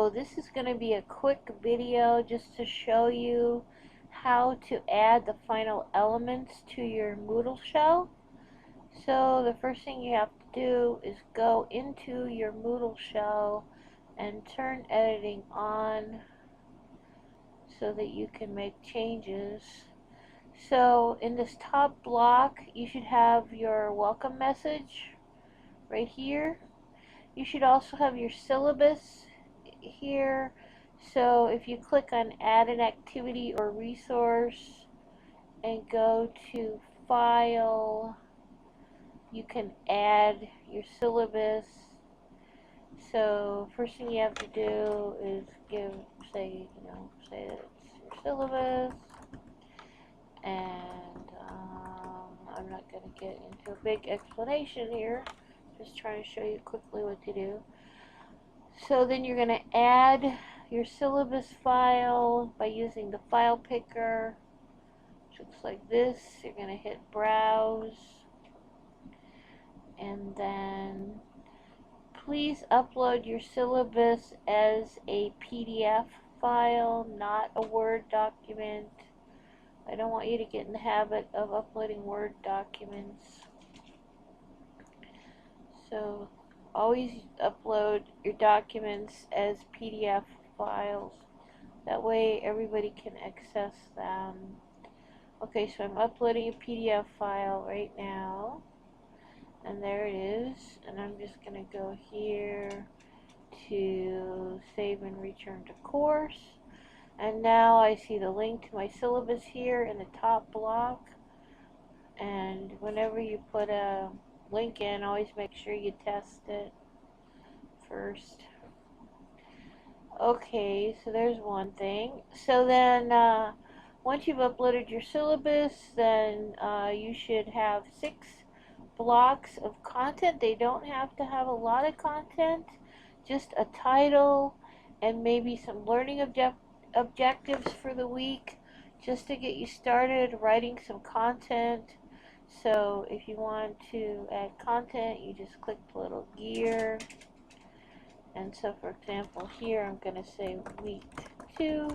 So this is going to be a quick video just to show you how to add the final elements to your Moodle shell. So the first thing you have to do is go into your Moodle shell and turn editing on so that you can make changes. So in this top block you should have your welcome message right here. You should also have your syllabus here. So if you click on add an activity or resource and go to file, you can add your syllabus. So first thing you have to do is say it's your syllabus, and I'm not going to get into a big explanation here, just trying to show you quickly what to do. So then you're going to add your syllabus file by using the file picker, which looks like this. You're going to hit browse, and then please upload your syllabus as a PDF file, not a Word document. I don't want you to get in the habit of uploading Word documents. So always upload your documents as PDF files. That way everybody can access them. Okay, so I'm uploading a PDF file right now. And there it is. And I'm just going to go here to save and return to course. And now I see the link to my syllabus here in the top block. And whenever you put a link in, always make sure you test it first. Okay, so there's one thing. So then once you've uploaded your syllabus, then you should have 6 blocks of content. They don't have to have a lot of content, just a title and maybe some learning objectives for the week, just to get you started writing some content. So if you want to add content, you just click the little gear. And so for example here I'm going to say week 2,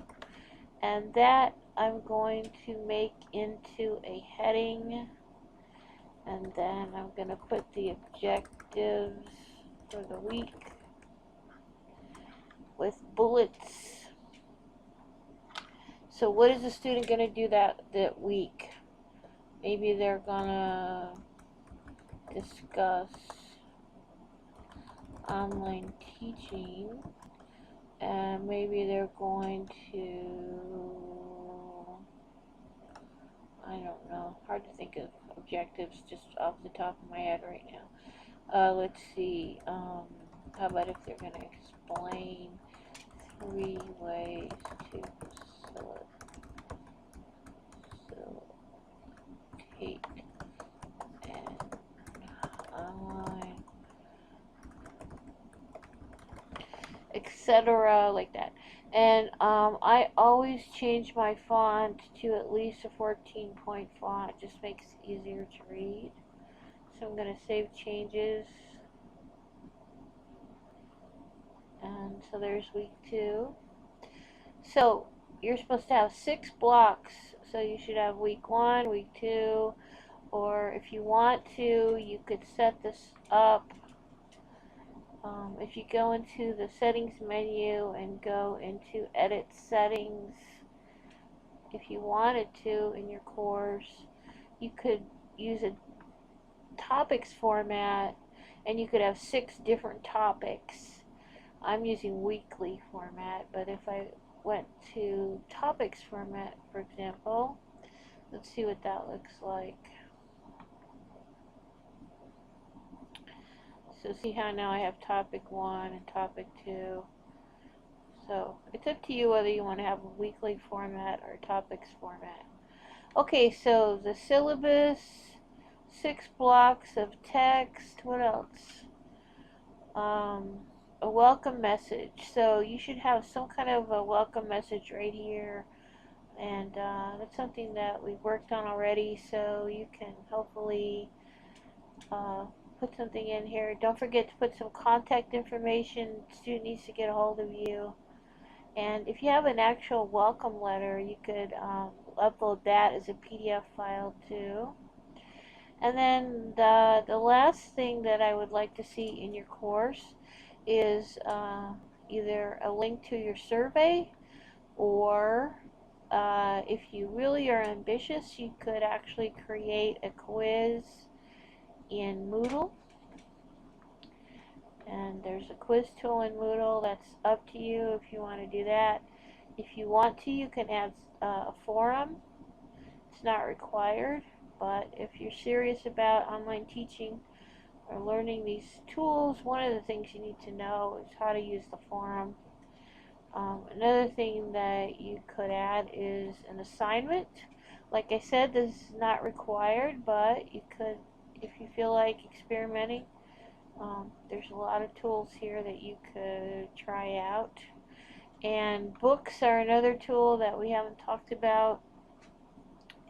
and that I'm going to make into a heading, and then I'm going to put the objectives for the week with bullets. So what is the student going to do that week? Maybe they're going to discuss online teaching, and maybe they're going to, I don't know, hard to think of objectives just off the top of my head right now. Let's see, how about if they're going to explain 3 ways to facilitate an online, etc., like that. And I always change my font to at least a 14-point font. It just makes it easier to read. So I'm going to save changes. And so there's week 2. So you're supposed to have 6 blocks. So you should have week 1, week 2, or if you want to, you could set this up. If you go into the settings menu and go into edit settings, if you wanted to in your course, you could use a topics format, and you could have 6 different topics. I'm using weekly format, but if I went to topics format, for example, let's see what that looks like. So see how now I have topic 1 and topic 2. So it's up to you whether you want to have a weekly format or topics format. Okay, so the syllabus, 6 blocks of text. What else? A welcome message. So you should have some kind of a welcome message right here. And that's something that we've worked on already, so you can hopefully put something in here. Don't forget to put some contact information. The student needs to get a hold of you. And if you have an actual welcome letter, you could upload that as a PDF file too. And then the last thing that I would like to see in your course is either a link to your survey, or if you really are ambitious, you could actually create a quiz in Moodle. And there's a quiz tool in Moodle. That's up to you if you want to do that. If you want to, you can add a forum. It's not required, but if you're serious about online teaching or learning these tools, one of the things you need to know is how to use the forum. Another thing that you could add is an assignment. Like I said, this is not required, but you could, if you feel like experimenting, there's a lot of tools here that you could try out. And books are another tool that we haven't talked about,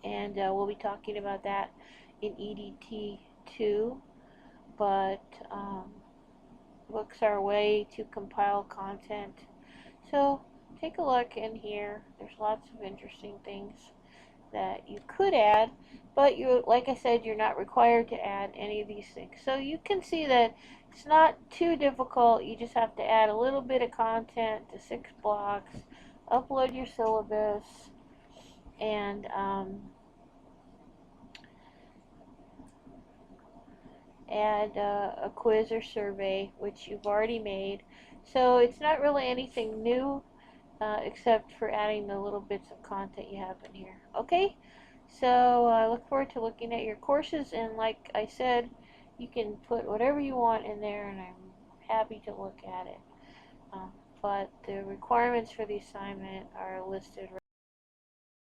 and we'll be talking about that in EDT 2. But books are a way to compile content. So take a look in here. There's lots of interesting things that you could add, but you, like I said, you're not required to add any of these things. So you can see that it's not too difficult. You just have to add a little bit of content to 6 blocks, upload your syllabus, and add a quiz or survey, which you've already made. So it's not really anything new, except for adding the little bits of content you have in here. Okay, so I look forward to looking at your courses, and like I said, you can put whatever you want in there, and I'm happy to look at it. But the requirements for the assignment are listed right